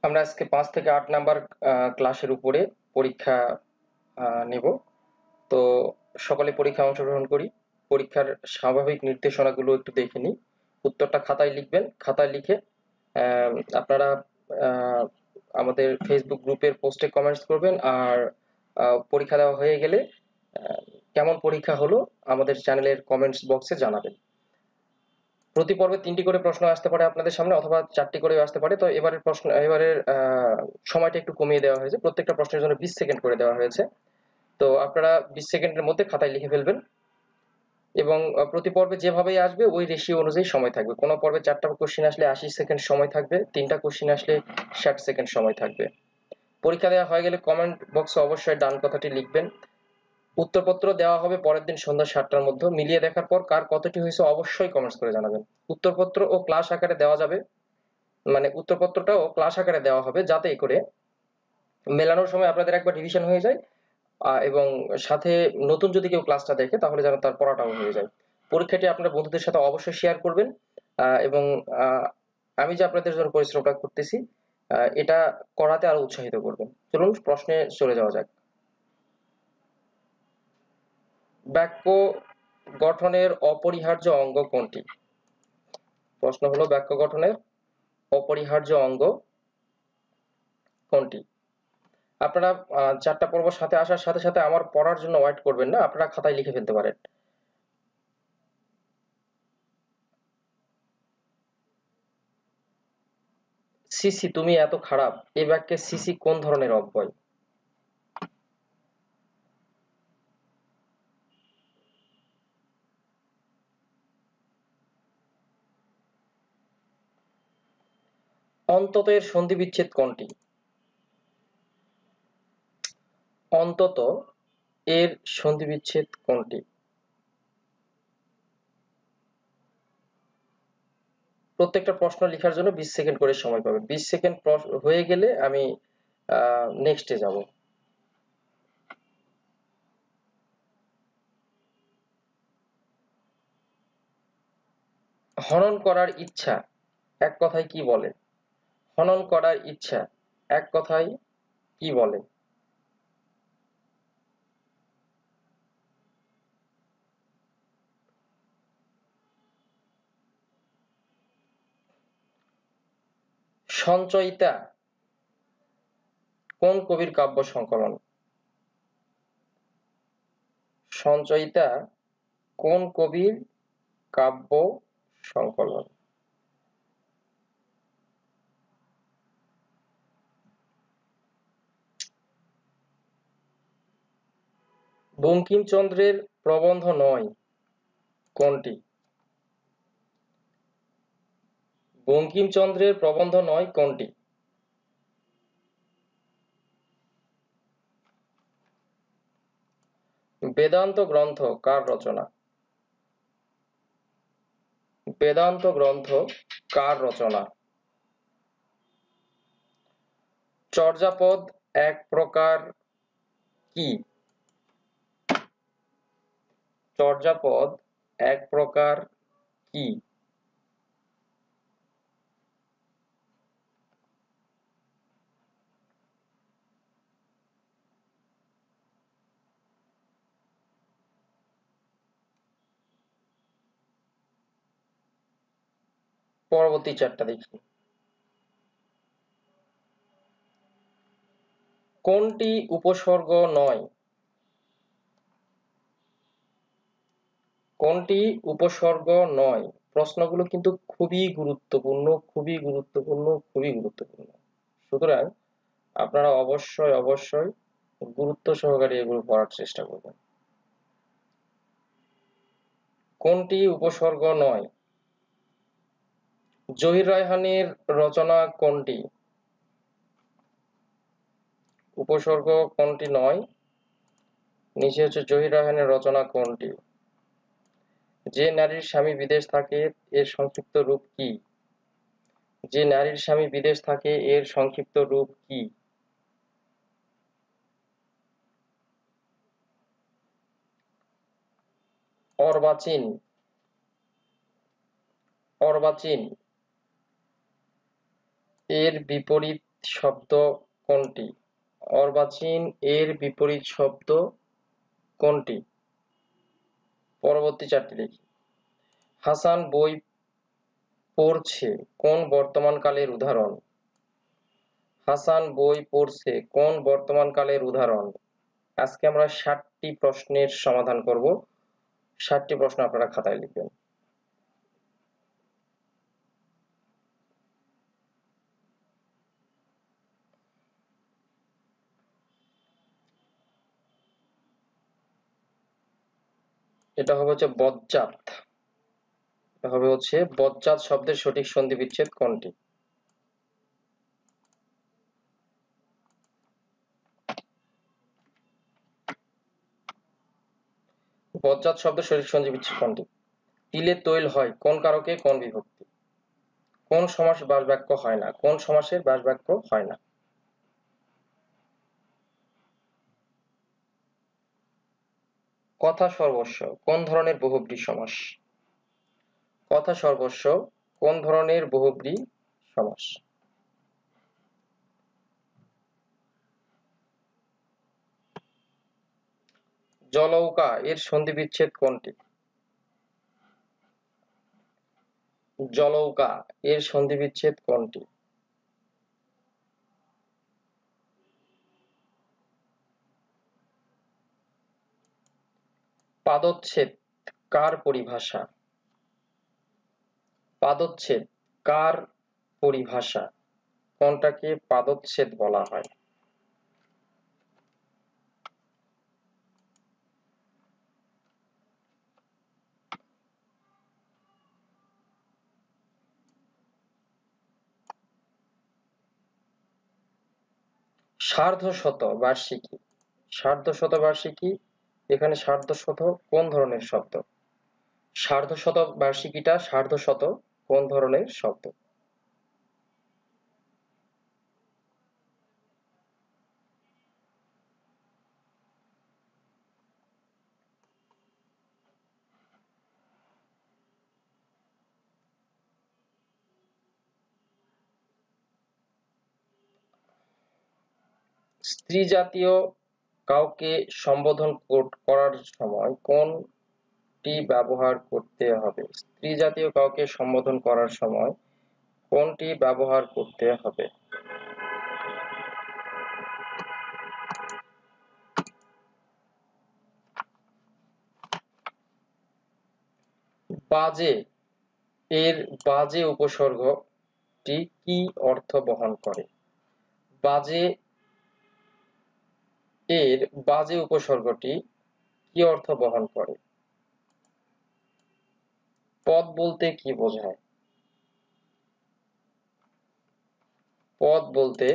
আমরা আজকে 5 থেকে 8 নাম্বার ক্লাসের উপরে পরীক্ষা নেব। তো সকলে পরীক্ষায় অংশগ্রহণ করি। পরীক্ষার স্বাভাবিক নির্দেশনাগুলো একটু দেখে নিই। উত্তরটা খাতায় লিখবেন। খাতায় লিখে আপনারা আমাদের ফেসবুক গ্রুপের পোস্টে কমেন্টস করবেন। আর পরীক্ষা দেওয়া হয়ে গেলে কেমন পরীক্ষা হলো আমাদের চ্যানেলের কমেন্টস বক্সে জানাবেন। প্রতি পর্বে 3টি করে প্রশ্ন আসতে পারে আপনাদের সামনে, অথবা 4টি করেও আসতে পারে। তো এবারের সময়টা একটু কমিয়ে দেওয়া হয়েছে। প্রত্যেকটা প্রশ্নের জন্য 20 সেকেন্ড করে দেওয়া হয়েছে। তো আপনারা 20 সেকেন্ডের মধ্যে খাতায় লিখে ফেলবেন এবং প্রতি পর্বে যেভাবেই আসবে ওই রেশিও অনুযায়ী সময় থাকবে। কোনো পর্বে 4টা কোশ্চেন আসলে 80 সেকেন্ড সময় থাকবে, 3টা কোশ্চেন আসলে 60 সেকেন্ড সময় থাকবে। পরীক্ষা দেওয়া হয়ে গেলে কমেন্ট বক্সে অবশ্যই ডান কথাটি লিখবেন। উত্তরপত্র দেওয়া হবে পরের দিন সন্ধ্যা 7টার মধ্যে। মিলিয়ে দেখার পর কার কতটি হয়েছে অবশ্যই কমেন্টস করে জানাবেন। উত্তরপত্র ও ক্লাস আকারে দেওয়া যাবে, মানে উত্তরপত্রটাও ক্লাস আকারে দেওয়া হবে, যাতে করে মেলানোর সময় আপনাদের একবার রিভিশন হয়ে যায় এবং সাথে নতুন যদি কেউ ক্লাসটা দেখে তাহলে যেন তার পড়াটাও হয়ে যায়। পরীক্ষাটি আপনার বন্ধুদের সাথে অবশ্যই শেয়ার করবেন এবং আমি যে আপনাদের জন্য পরিশ্রমটা করতেছি এটা করাতে আরো উৎসাহিত করবেন। চলুন প্রশ্নে চলে যাওয়া যাক। বাক্য গঠনের অপরিহার্য অঙ্গ কোনটি? প্রশ্ন হলো বাক্য গঠনের অপরিহার্য অঙ্গ কোনটি? আপনারা 4টা পর্ব সাথে আসার সাথে সাথে আমার পড়ার জন্য ওয়েট করবেন না, আপনারা খাতায় লিখে ফেলতে পারেন। সিসি তুমি এত খারাপ, এই বাক্যে সিসি কোন ধরনের অব্যয়? অন্তত এর সন্ধি বিচ্ছেদ কোনটি? অন্তত এর সন্ধি বিচ্ছেদ কোনটি? প্রত্যেকটা প্রশ্ন লেখার জন্য 20 সেকেন্ড করে সময় পাবেন। 20 সেকেন্ড হয়ে গেলে আমি নেক্সটে যাব। হনন করার ইচ্ছা এক কথায় কি বলে? হনন করার ইচ্ছা এক কথায় কি বলে? সঞ্চয়িতা কোন কবির কাব্য সংকলন? সঞ্চয়িতা কোন কবির কাব্য সংকলন? বঙ্কিমচন্দ্রের প্রবন্ধ নয় কোনটি? বঙ্কিমচন্দ্রের প্রবন্ধ নয় কোনটি? বেদান্ত গ্রন্থ কার রচনা? বেদান্ত গ্রন্থ কার রচনা? চর্যাপদ এক প্রকার কি? চর্যাপদ এক প্রকার কি? পরবর্তী 4টা দেখি। কোনটি উপসর্গ নয়? কোনটি উপসর্গ নয়? প্রশ্নগুলো কিন্তু খুবই গুরুত্বপূর্ণ, খুবই গুরুত্বপূর্ণ, খুবই গুরুত্বপূর্ণ। সুতরাং আপনারা অবশ্যই অবশ্যই গুরুত্ব সহকারে এগুলো পড়ার চেষ্টা করবেন। কোনটি উপসর্গ নয়? জহির রায়হানের রচনা কোনটি? উপসর্গ কোনটি নয়? নিচে হচ্ছে জহির রায়হানের রচনা কোনটি? যে নারীর স্বামী বিদেশ থাকে এর সংক্ষিপ্ত রূপ কি? যে নারীর স্বামী বিদেশ থাকে এর সংক্ষিপ্ত রূপ কি? অর্বাচীন। অর্বাচীন এর বিপরীত শব্দ কোনটি? অর্বাচীন এর বিপরীত শব্দ কোনটি? পরবর্তী চারটি দেখি। হাসান বই পড়ছে কোন বর্তমান কালের উদাহরণ? হাসান বই পড়ছে কোন বর্তমান কালের উদাহরণ? আজকে আমরা 7টি প্রশ্নের সমাধান করব। 7টি প্রশ্ন আপনারা খাতায় লিখবেন। এটা হবে হচ্ছে বজ্জাত। এটা হবে হচ্ছে বজ্জাত শব্দের সঠিক সন্ধি বিচ্ছেদ কোনটি? বজ্জাত শব্দের সঠিক সন্ধি বিচ্ছেদ কোনটি? তিলে তৈল হয় কোন কারকে কোন বিভক্তি? কোন সমাস বাস বাক্য হয় না? কোন সমাসের বাস বাক্য হয় না? কথা সর্বস্ব কোন ধরনের বহুব্রী সমাস? কথা সর্বস্ব কোন ধরনের বহুব্রী সমাস? জলৌকা এর সন্ধি বিচ্ছেদ কোনটি? জলৌকা এর সন্ধি বিচ্ছেদ কোনটি? পাদচ্ছেদ কার পরিভাষা? পাদচ্ছেদ কার পরিভাষা? কোনটাকে পাদচ্ছেদ বলা হয়? সার্ধশত বার্ষিকী। সার্ধশত বার্ষিকী, এখানে সার্ধশত কোন ধরনের শব্দ? সার্ধশত বার্ষিকীটা সার্ধশত কোন ধরনের শব্দ? স্ত্রী জাতীয় কাউকে সম্বোধন করার সময় কোনটি ব্যবহার করতে হবে? স্ত্রী জাতীয় কাউকে সম্বোধন করার সময় কোনটি ব্যবহার করতে হবে? বাজে এর বাজে উপসর্গটি কি অর্থ বহন করে? বাজে এর বাজে উপসর্গটি কি অর্থ বহন করে? পদ বলতে কি বোঝায়? পদ বলতে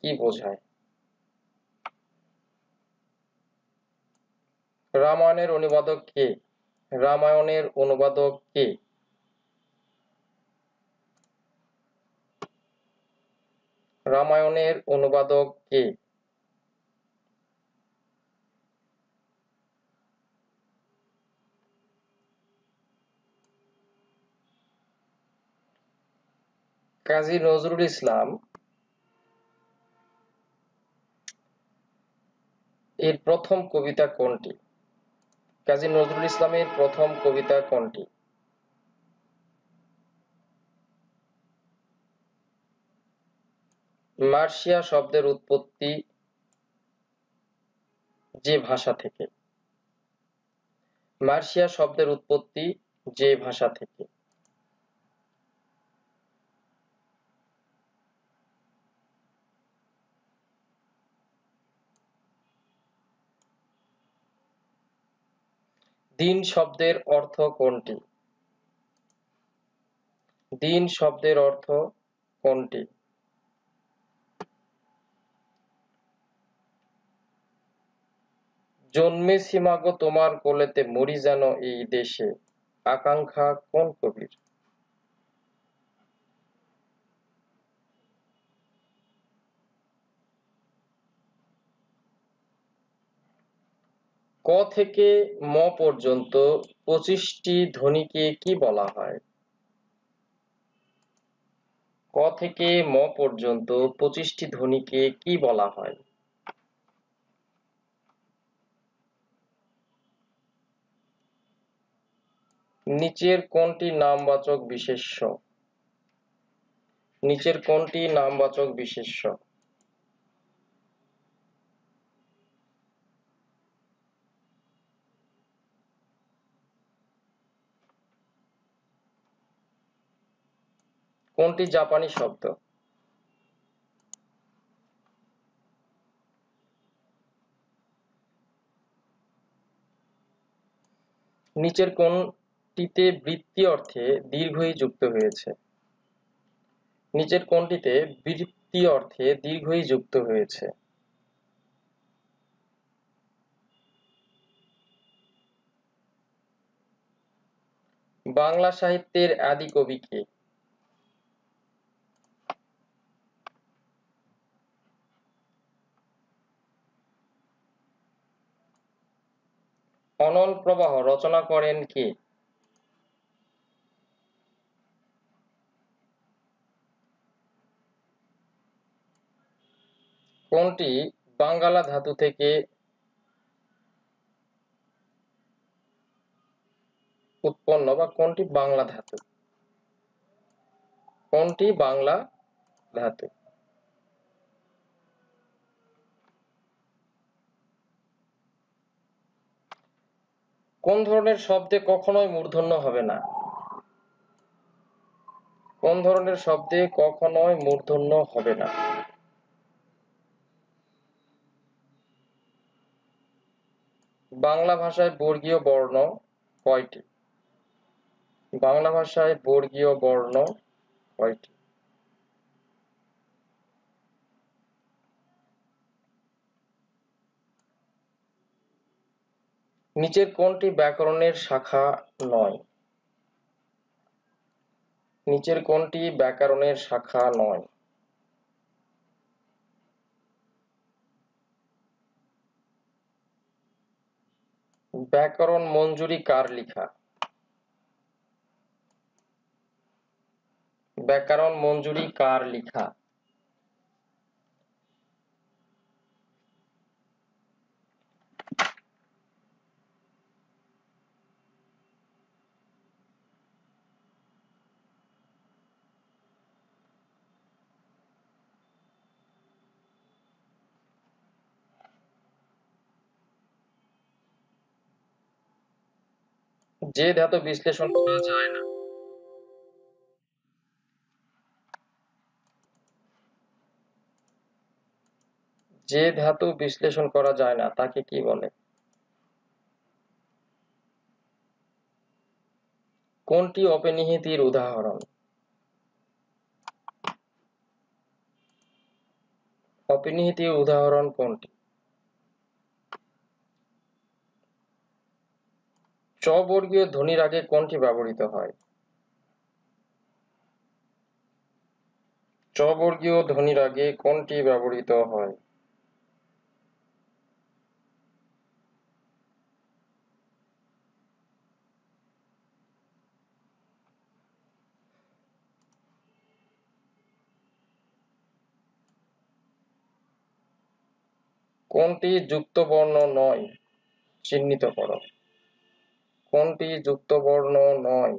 কি বোঝায়? রামায়ণের অনুবাদক কে? রামায়ণের অনুবাদক কে? রামায়ণের অনুবাদক কে? কাজী নজরুল ইসলাম এর প্রথম কবিতা কোনটি? কাজী নজরুল ইসলামের প্রথম কবিতা কোনটি? মার্শিয়া শব্দের উৎপত্তি যে ভাষা থেকে? মার্শিয়া শব্দের উৎপত্তি যে ভাষা থেকে? দিন শব্দের অর্থ কোনটি? দিন শব্দের অর্থ কোনটি? জন্মেছি মাগো তোমার কোলেতে মরি যেন এই দেশে, আকাঙ্ক্ষা কোন কবির? ক থেকে ম পর্যন্ত 25টি ধ্বনিকে কি বলা হয়? ক থেকে ম পর্যন্ত 25টি ধ্বনিকে কি বলা হয়? নিচের কোনটি নামবাচক বিশেষ্য? নিচের কোনটি নামবাচক বিশেষ্য? কোনটি জাপানি শব্দ? নিচের কোনটিতে বৃত্তি অর্থে দীর্ঘই যুক্ত হয়েছে? নিচের কোনটিতে বৃত্তি অর্থে দীর্ঘই যুক্ত হয়েছে? বাংলা সাহিত্যের আদি কবি কে? অনল প্রবাহ রচনা করেন কে? কোনটি বাঙ্গালা ধাতু থেকে উৎপন্ন বা কোনটি বাংলা ধাতু? কোনটি বাংলা ধাতু? কোন ধরনের শব্দে কখনোই মূর্ধন্য হবে না? কোন ধরনের শব্দে কখনোই মূর্ধন্য হবে না? বাংলা ভাষায় বর্গীয় বর্ণ কয়টি? বাংলা ভাষায় বর্গীয় বর্ণ কয়টি? নিচের কোনটি ব্যাকরণের শাখা নয়? নিচের কোনটি ব্যাকরণের শাখা নয়? ব্যাকরণ মঞ্জুরি কার লিখা? ব্যাকরণ মঞ্জুরি কার লিখা? যে ধাতু বিশ্লেষণ করা যায় না? যে ধাতু বিশ্লেষণ করা যায় না তাকে কি বলে? কোনটি অপেনিহিতির উদাহরণ? অপেনিহিতির উদাহরণ কোনটি? চ বর্গীয় ধ্বনির আগে কোনটি ব্যবহৃত হয়? চ বর্গীয় ধ্বনির আগে কোনটি ব্যবহৃত হয়? কোনটি যুক্ত বর্ণ নয় চিহ্নিত করো। কোনটি যুক্ত বর্ণ নয়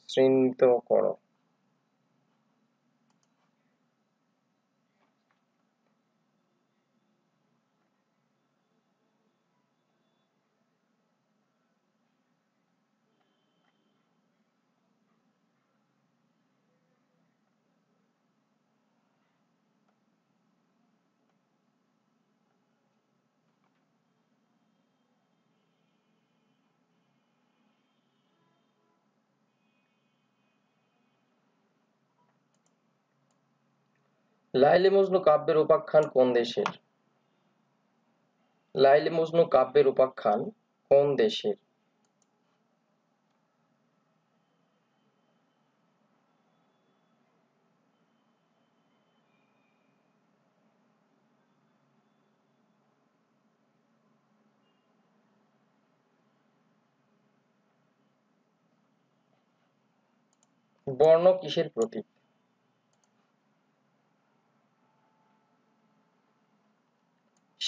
চিহ্নিত করো। লাইলি মজনু কাব্যের উপাখ্যান কোন দেশের? লাইলি মজনু কাব্যের উপাখ্যান কোন দেশের? বর্ণ কিসের প্রতীক?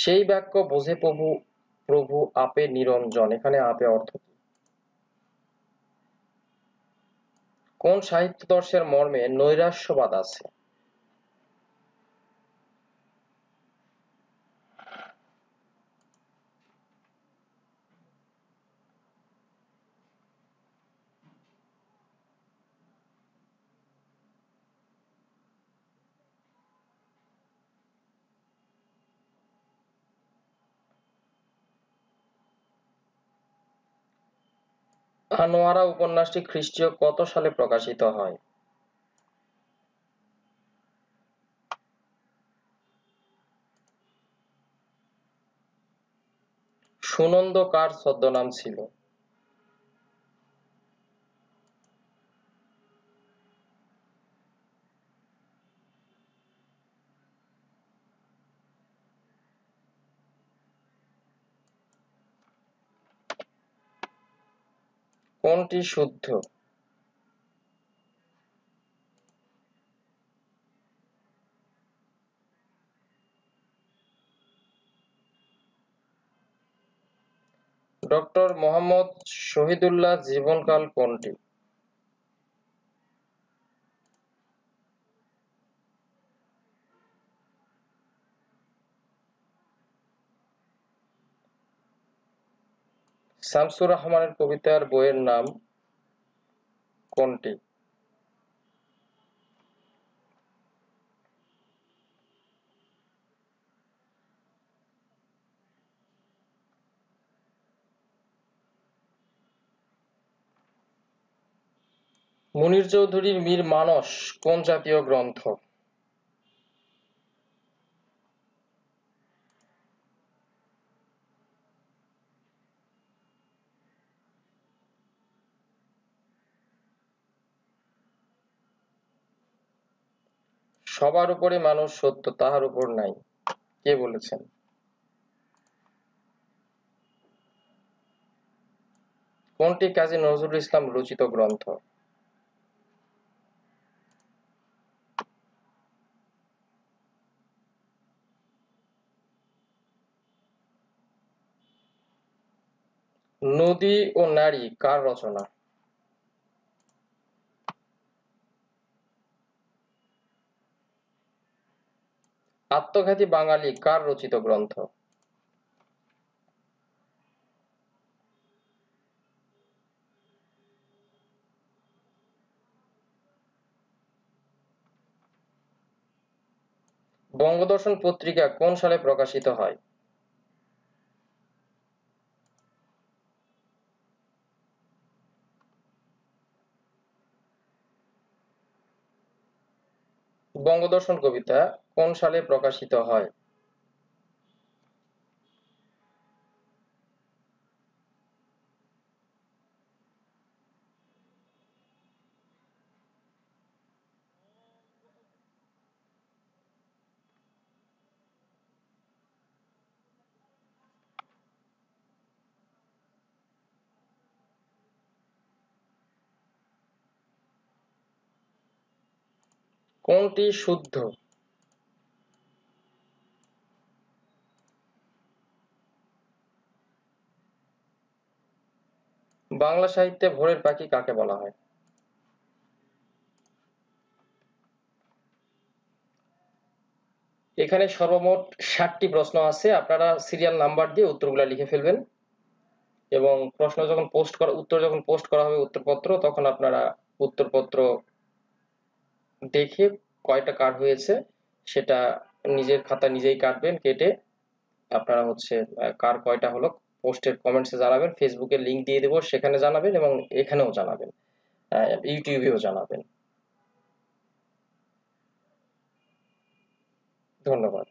সেই বাক্য বোঝে প্রভু প্রভু আপে নিরঞ্জন, এখানে আপে অর্থ কি? কোন সাহিত্যদর্শের মর্মে নৈরাশ্যবাদ আছে? আনোয়ারা উপন্যাসটি খ্রিস্টীয় কত সালে প্রকাশিত হয়? সুনন্দ কার ছদ্মনাম ছিল? কোনটি শুদ্ধ? ডক্টর মোহাম্মদ শহীদুল্লাহ জীবনকাল কোনটি? শামসুর রাহমানের কবিতার বইয়ের নাম কোনটি? মুনীর চৌধুরীর মীর মানস কোন জাতীয় গ্রন্থ? সবার উপরে মানুষ সত্য, তাহার উপর নাই, কে বলেছেন? কোনটি কাজী নজরুল ইসলাম রচিত গ্রন্থ? নদী ও নারী কার রচনা? আত্মঘাতী বাঙালি কার রচিত গ্রন্থ? বঙ্গদর্শন পত্রিকা কোন সালে প্রকাশিত হয়? বঙ্গদর্শন কবিতা কোন সালে প্রকাশিত হয়? কোনটি শুদ্ধ? বাংলা সাহিত্যে ভোরের পাখি কাকে বলা হয়? এখানে সর্বমোট 60টি প্রশ্ন আছে, আপনারা সিরিয়াল নাম্বার দিয়ে উত্তরগুলো লিখে ফেলবেন এবং উত্তর যখন পোস্ট করা হবে উত্তরপত্র, তখন আপনারা উত্তরপত্র দেখে কয়টা কার হয়েছে সেটা নিজের খাতা নিজেই কাটবেন, কেটে আপনারা কার কয়টা হলো পোস্টের কমেন্টসে জানাবেন, ফেসবুকে লিংক দিয়ে দেবো সেখানে জানাবেন এবং এখানেও জানাবেন, ইউটিউবেও জানাবেন। ধন্যবাদ।